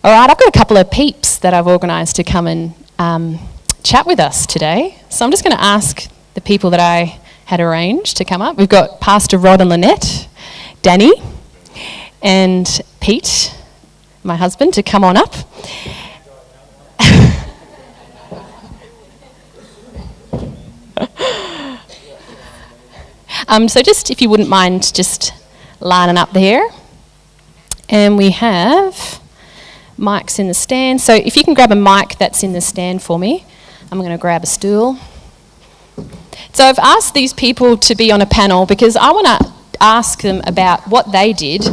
All right, I've got a couple of peeps that I've organised to come and chat with us today. So I'm just going to ask the people that I had arranged to come up. We've got Pastor Rod and Lynette, Danny, and Pete, my husband, to come on up. So just, if you wouldn't mind, just lining up there. And we have mics in the stand. So if you can grab a mic that's in the stand for me, I'm going to grab a stool. So I've asked these people to be on a panel because I want to ask them about what they did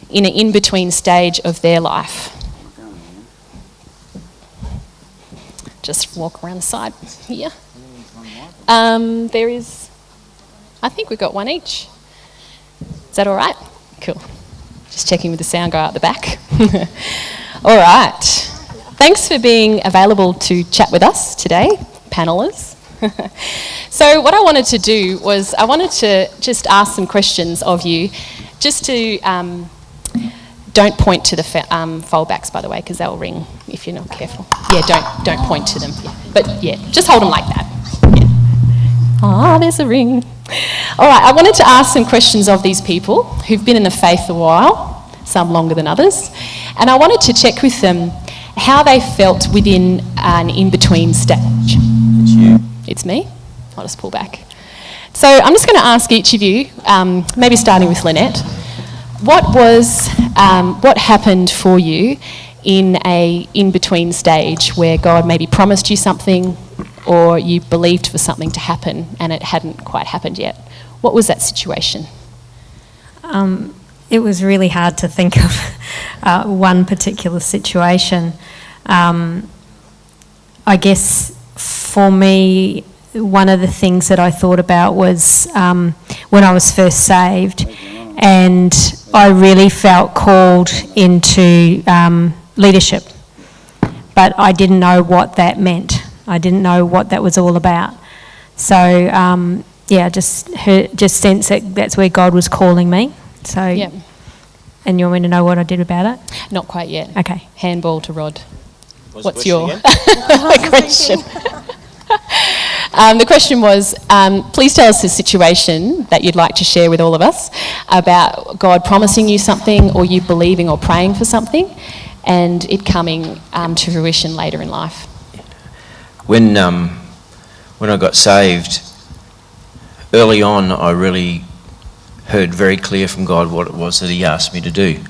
in an in-between stage of their life. Just walk around the side here. There is, I think we've got one each. Is that all right? Cool. Just checking with the sound guy at the back. All right. Thanks for being available to chat with us today, panellers. So what I wanted to do was I wanted to just ask some questions of you, just to don't point to the foldbacks, by the way, because they'll ring if you're not careful. Yeah, don't point to them. Yeah. But yeah, just hold them like that. Yeah. There's a ring. All right, I wanted to ask some questions of these people who've been in the faith a while, some longer than others, and I wanted to check with them how they felt within an in-between stage. It's you. It's me? I'll just pull back. So I'm just going to ask each of you, maybe starting with Lynette, what happened for you in a in-between stage where God maybe promised you something or you believed for something to happen and it hadn't quite happened yet? What was that situation? It was really hard to think of one particular situation. I guess for me, one of the things that I thought about was when I was first saved, and I really felt called into leadership, but I didn't know what that meant. I didn't know what that was all about. So just sense that that's where God was calling me. So, Yep. And you want me to know what I did about it? Not quite yet. Okay. Handball to Rod. What's the your question question? The question was, please tell us the situation that you'd like to share with all of us about God promising you something or you believing or praying for something and it coming to fruition later in life. When I got saved, early on I really heard very clear from God what it was that He asked me to do,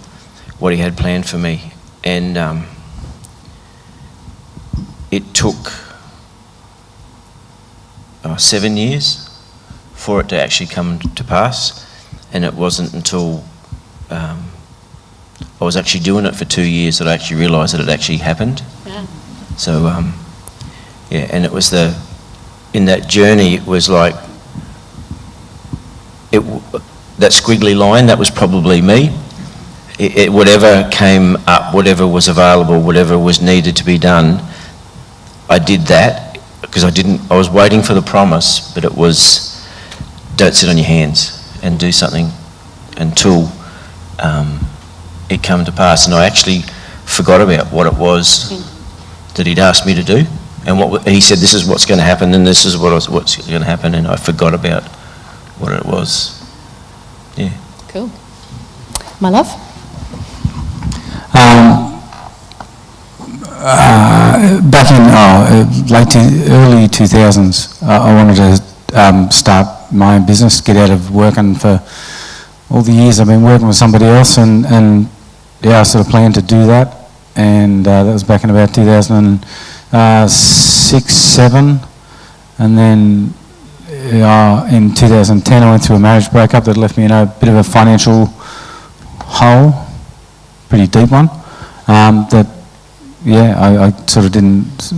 what He had planned for me. And it took 7 years for it to actually come to pass, and it wasn't until I was actually doing it for 2 years that I actually realised that it actually happened. Yeah. So and it was in that journey, it was like that squiggly line, that was probably me. Whatever came up, whatever was available, whatever was needed to be done, I did that because I was waiting for the promise, but it was, don't sit on your hands and do something until it come to pass. And I actually forgot about what it was that He'd asked me to do. And He said, this is what's going to happen, and this is what's going to happen, and I forgot about what it was. Yeah. Cool. My love? Back in early 2000s, I wanted to start my own business, get out of working for all the years I've been working with somebody else, and I sort of planned to do that, and that was back in about 2006, 2007, and then in 2010 I went through a marriage breakup that left me in a bit of a financial hole, pretty deep one, I sort of didn't,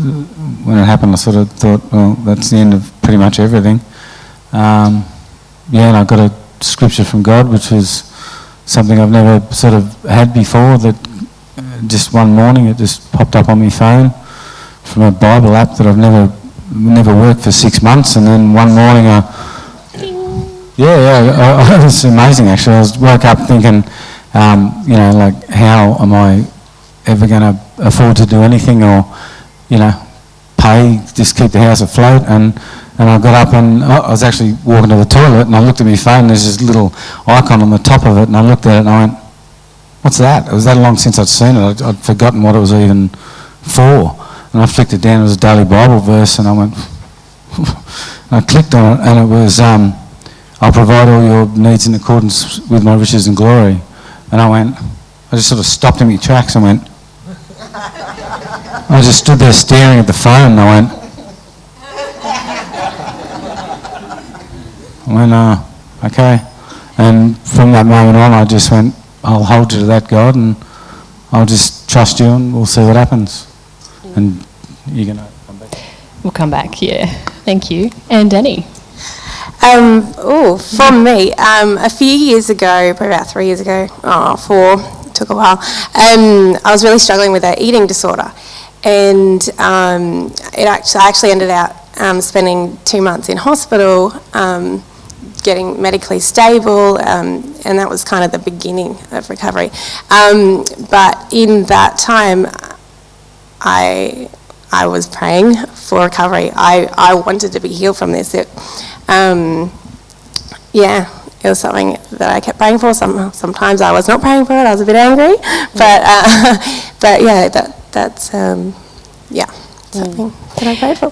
when it happened I sort of thought, well, that's the end of pretty much everything. And I got a scripture from God, which was something I've never sort of had before, that just one morning it just popped up on my phone from a Bible app that I've never worked for 6 months, and then one morning it was amazing actually. I woke up thinking, how am I ever going to afford to do anything or, you know, pay, just keep the house afloat. And I got up and I was actually walking to the toilet and I looked at my phone and there's this little icon on the top of it and I looked at it and I went, what's that? It was that long since I'd seen it. I'd forgotten what it was even for. And I flicked it down, it was a daily Bible verse and I went, and I clicked on it and it was, I'll provide all your needs in accordance with my riches and glory. And I just sort of stopped in my tracks and went, I just stood there staring at the phone and I went, okay. And from that moment on I just went, I'll hold you to that, God, and I'll just trust you and we'll see what happens. And you're going to come back? We'll come back, yeah. Thank you. And Danny? For me, a few years ago, probably about 3 years ago, 4, took a while, I was really struggling with an eating disorder. And I actually ended up spending 2 months in hospital, getting medically stable, and that was kind of the beginning of recovery. But in that time, I was praying for recovery. I wanted to be healed from this. It was something that I kept praying for. Sometimes I was not praying for it. I was a bit angry, but yeah, that's something that I prayed for.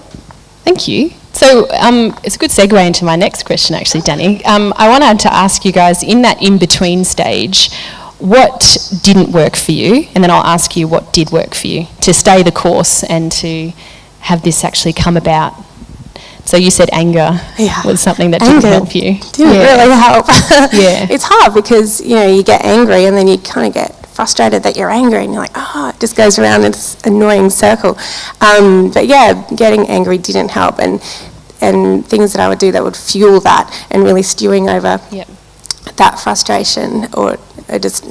Thank you. So it's a good segue into my next question, actually, Danny. I wanted to ask you guys, in that in-between stage, what didn't work for you? And then I'll ask you what did work for you to stay the course and to have this actually come about. So you said anger was something that didn't help you. Didn't really help. Yeah. It's hard because, you get angry and then you kind of get frustrated that you're angry and you're like, it just goes around in this annoying circle. But yeah, getting angry didn't help, and things that I would do that would fuel that and really stewing over that frustration or just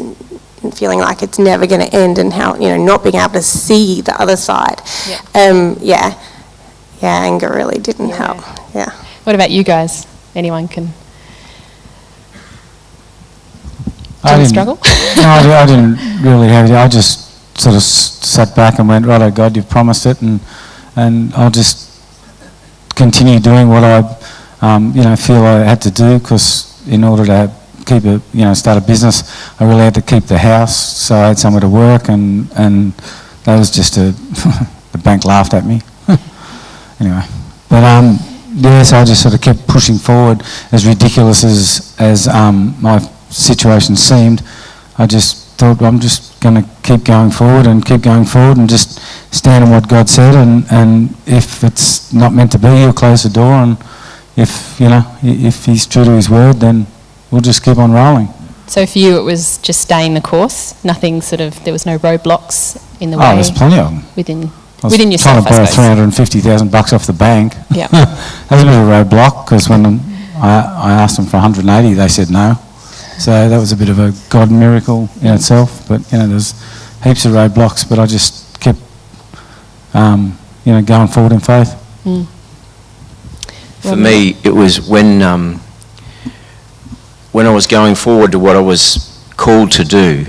feeling like it's never going to end, and how, not being able to see the other side. Anger really didn't help. Yeah. What about you guys? Anyone can... I didn't struggle? No, I didn't really have it. I just sort of sat back and went, righto, God, you've promised it, and I'll just continue doing what I, feel I had to do, because in order to keep start a business, I really had to keep the house, so I had somewhere to work, and that was just the bank laughed at me. Anyway, but so I just sort of kept pushing forward, as ridiculous as my situation seemed. I just thought, I'm just going to keep going forward and just stand on what God said, and if it's not meant to be, He'll close the door, and if He's true to His word, then we'll just keep on rolling. So for you, it was just staying the course. Nothing there was no roadblocks in the way. Oh, there's plenty of them. Within yourself, I was trying to borrow $350,000 off the bank. Yeah. That was a bit of a roadblock, because when I asked them for 180, they said no. So that was a bit of a God miracle in itself. But there's heaps of roadblocks, but I just kept going forward in faith. Mm. For me, it was when I was going forward to what I was called to do,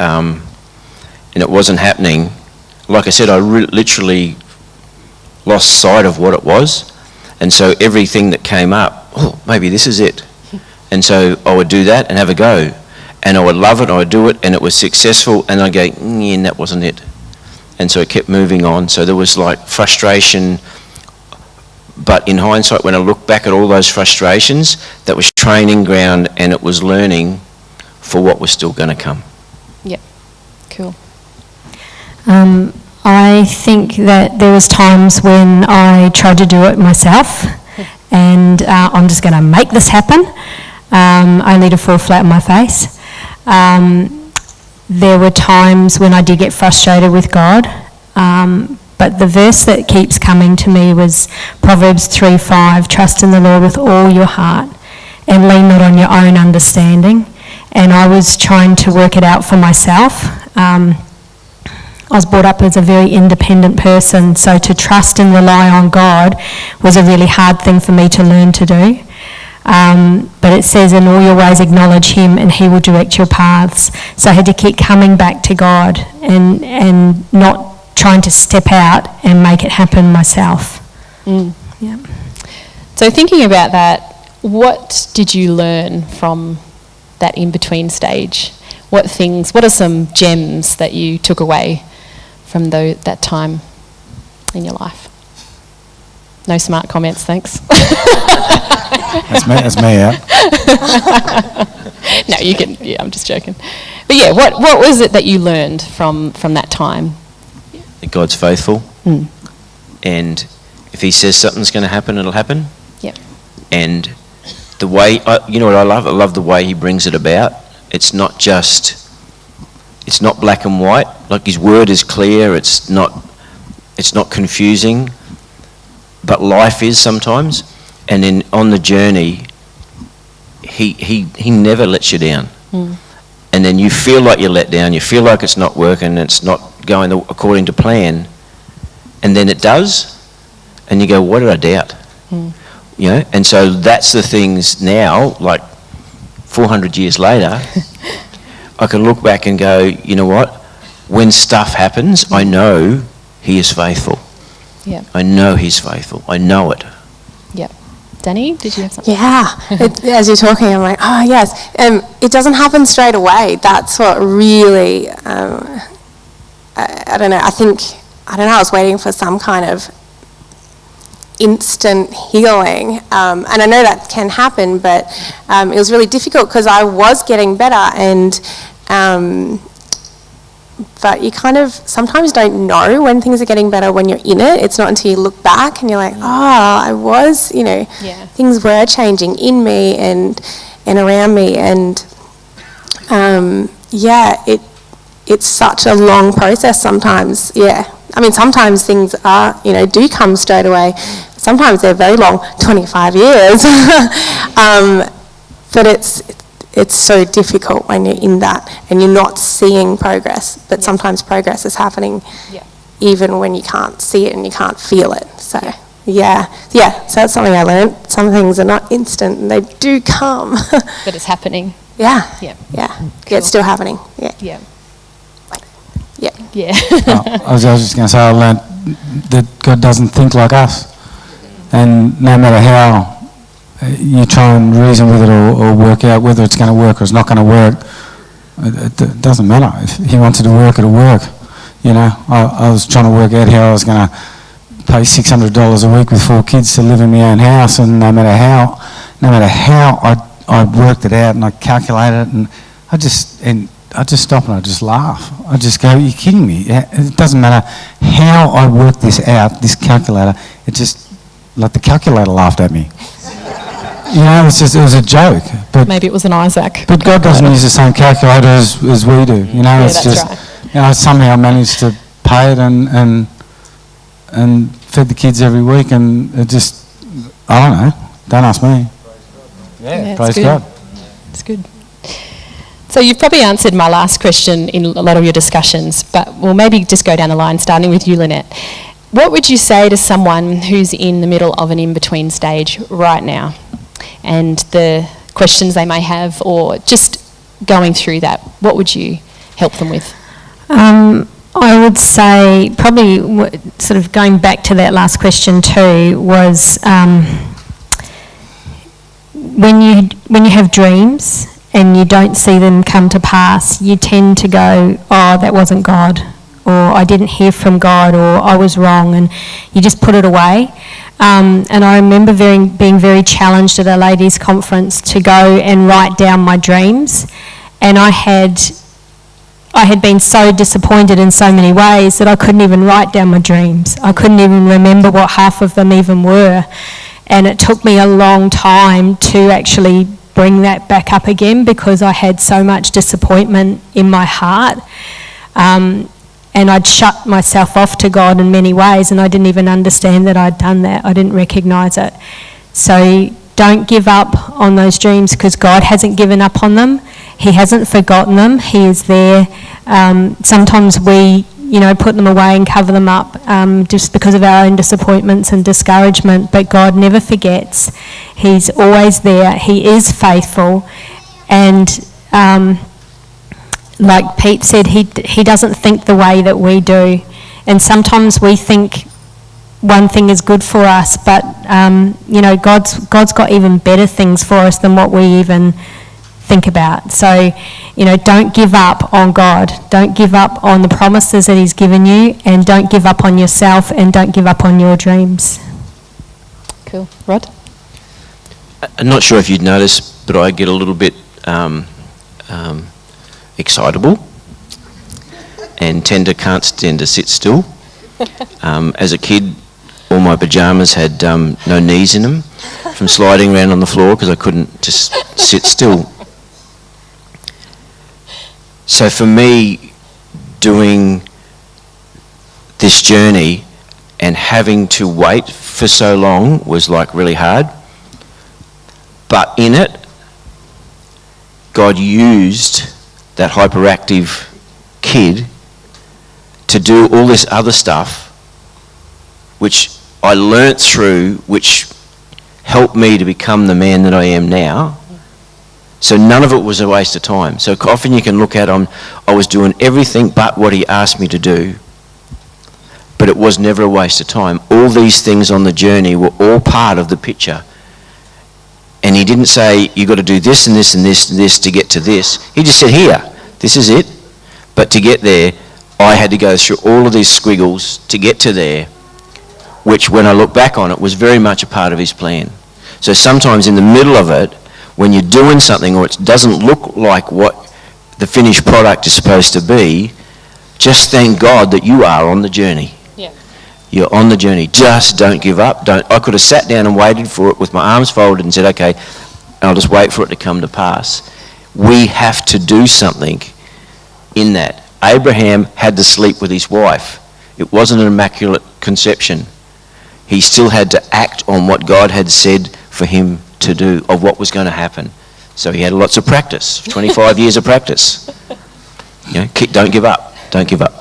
and it wasn't happening. Like I said, I literally lost sight of what it was, and so everything that came up, maybe this is it. And so I would do that and have a go, and I would love it, I would do it, and it was successful, and I'd go, and that wasn't it. And so it kept moving on. So there was like frustration, but in hindsight, when I look back at all those frustrations, that was training ground, and it was learning for what was still going to come. Yep. Cool. I think that there was times when I tried to do it myself, and I'm just going to make this happen, only to fall flat on my face. There were times when I did get frustrated with God, but the verse that keeps coming to me was Proverbs 3:5, trust in the Lord with all your heart and lean not on your own understanding. And I was trying to work it out for myself. I was brought up as a very independent person, so to trust and rely on God was a really hard thing for me to learn to do. But it says, in all your ways acknowledge him and he will direct your paths. So I had to keep coming back to God and not trying to step out and make it happen myself. Yeah. So thinking about that, what did you learn from that in-between stage? What are some gems that you took away from that time in your life? No smart comments, thanks. That's me out. No, you can, yeah, I'm just joking. But yeah, what was it that you learned from that time? That God's faithful. And if he says something's going to happen, it'll happen. Yep. And the way, you know what I love? I love the way he brings it about. It's not black and white. Like, his word is clear. It's not confusing. But life is sometimes. And then on the journey, he never lets you down. And then you feel like you're let down. You feel like it's not working. It's not going according to plan. And then it does. And you go, what did I doubt? You know, and so that's the things now, like 400 years later, I can look back and go, you know what? When stuff happens, I know he is faithful. Yeah. I know he's faithful. I know it. Yeah. Danny, did you have something? Yeah, as you're talking, I'm like, oh yes. It doesn't happen straight away. That's what really, I don't know, I was waiting for some kind of instant healing. And I know that can happen, but it was really difficult because I was getting better but you kind of sometimes don't know when things are getting better when you're in it. It's not until you look back and you're like, I was, things were changing in me and around me. And it's such a long process sometimes. Yeah. I mean, sometimes things are, do come straight away. Sometimes they're very long, 25 years. But it's so difficult when you're in that and you're not seeing progress. But sometimes progress is happening even when you can't see it and you can't feel it. So, so that's something I learned. Some things are not instant and they do come. But it's happening. Yeah. Yeah. Yeah. It's still happening. Yeah. Yeah. Yeah. Yeah. I was just going to say, I learned that God doesn't think like us. And no matter how you try and reason with it or work out whether it's going to work or it's not going to work, it doesn't matter. If he wants it to work, it'll work. I was trying to work out how I was going to pay $600 a week with 4 kids to live in my own house, and no matter how I worked it out and I calculated it, and I just stop and I just laugh. I just go, are you kidding me? It doesn't matter how I work this out, this calculator, it just, like the calculator laughed at me. It was a joke. But maybe it was an Isaac. But God doesn't use the same calculator as we do. It's that's just, right. Somehow I managed to pay it and fed the kids every week, and it just, I don't know. Don't ask me. Yeah, praise God. It's good. So you've probably answered my last question in a lot of your discussions, but we'll maybe just go down the line, starting with you, Lynette. What would you say to someone who's in the middle of an in-between stage right now, and the questions they may have, or just going through that? What would you help them with? I would say, probably sort of going back to that last question too, was when you have dreams and you don't see them come to pass, you tend to go, oh, that wasn't God, or I didn't hear from God, or I was wrong, and you just put it away. And I remember being very challenged at a ladies' conference to go and write down my dreams, and I had been so disappointed in so many ways that I couldn't even write down my dreams. I couldn't even remember what half of them even were, and it took me a long time to actually bring that back up again, because I had so much disappointment in my heart. And I'd shut myself off to God in many ways, and I didn't even understand that I'd done that. I didn't recognise it. So don't give up on those dreams, because God hasn't given up on them. He hasn't forgotten them. He is there. Sometimes we put them away and cover them up just because of our own disappointments and discouragement. But God never forgets. He's always there. He is faithful. And like Pete said, he doesn't think the way that we do. And sometimes we think one thing is good for us, but God's got even better things for us than what we even think about. So, don't give up on God. Don't give up on the promises that He's given you, and don't give up on yourself, and don't give up on your dreams. Cool. Rod? I'm not sure if you'd noticed, but I get a little bit excitable and can't stand to sit still. As a kid, all my pyjamas had no knees in them from sliding around on the floor because I couldn't just sit still. So for me, doing this journey and having to wait for so long was like really hard. But in it, God used that hyperactive kid to do all this other stuff, which I learnt through, which helped me to become the man that I am now. So none of it was a waste of time. So often you can look at I was doing everything but what He asked me to do, but it was never a waste of time. All these things on the journey were all part of the picture. And He didn't say, you've got to do this and this and this and this to get to this. He just said, here, this is it. But to get there, I had to go through all of these squiggles to get to there, which when I look back on it was very much a part of His plan. So sometimes in the middle of it, when you're doing something or it doesn't look like what the finished product is supposed to be, just thank God that you are on the journey. Yeah. You're on the journey. Just don't give up. I could have sat down and waited for it with my arms folded and said, okay, I'll just wait for it to come to pass. We have to do something in that. Abraham had to sleep with his wife. It wasn't an immaculate conception. He still had to act on what God had said for him to do, of what was going to happen. So he had lots of practice, 25 years of practice. Don't give up. Don't give up.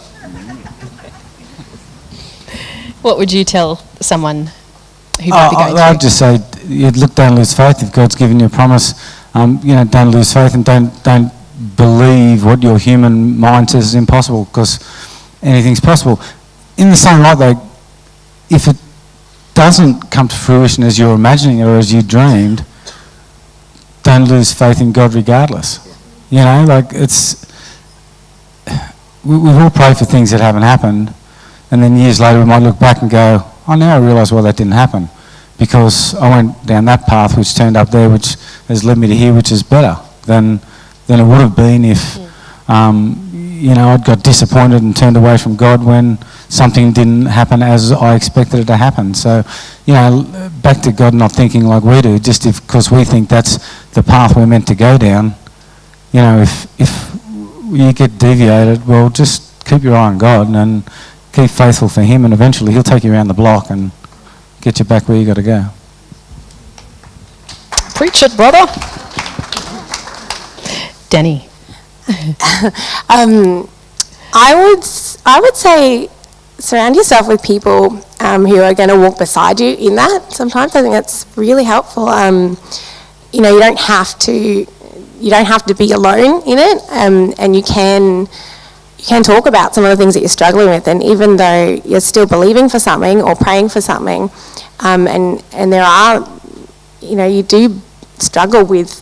What would you tell someone who might be going through? I'd just say, look, don't lose faith. If God's given you a promise, don't lose faith and don't believe what your human mind says is impossible, because anything's possible. In the same light, though, if it doesn't come to fruition as you're imagining it or as you dreamed, don't lose faith in God regardless. We've all prayed for things that haven't happened, and then years later we might look back and go, oh, now I realise why that didn't happen, because I went down that path which turned up there, which has led me to here, which is better than it would have been if I'd got disappointed and turned away from God when something didn't happen as I expected it to happen. So, back to God not thinking like we do, just because we think that's the path we're meant to go down. If you get deviated, well, just keep your eye on God and keep faithful for Him, and eventually He'll take you around the block and get you back where you got to go. Preach it, brother. Danny. I would say surround yourself with people who are going to walk beside you in that. Sometimes I think that's really helpful. You don't have to be alone in it, and you can talk about some of the things that you're struggling with, and even though you're still believing for something or praying for something, and there are, you do struggle with.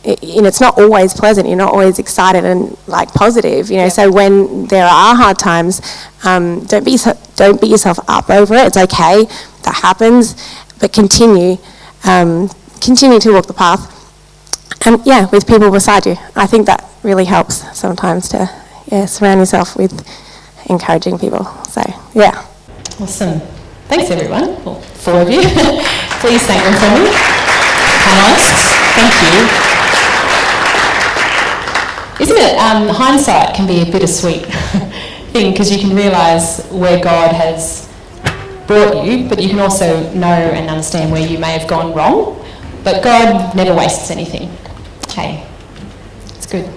It's not always pleasant. You're not always excited and positive. So when there are hard times, don't beat yourself up over it. It's okay. That happens, but continue to walk the path. And with people beside you. I think that really helps sometimes to surround yourself with encouraging people. So yeah. Awesome. Thanks everyone. Well, 4 of you. Please thank them for me. Panelists, thank you. Isn't it, hindsight can be a bittersweet thing, because you can realise where God has brought you, but you can also know and understand where you may have gone wrong. But God never wastes anything. Okay, it's good.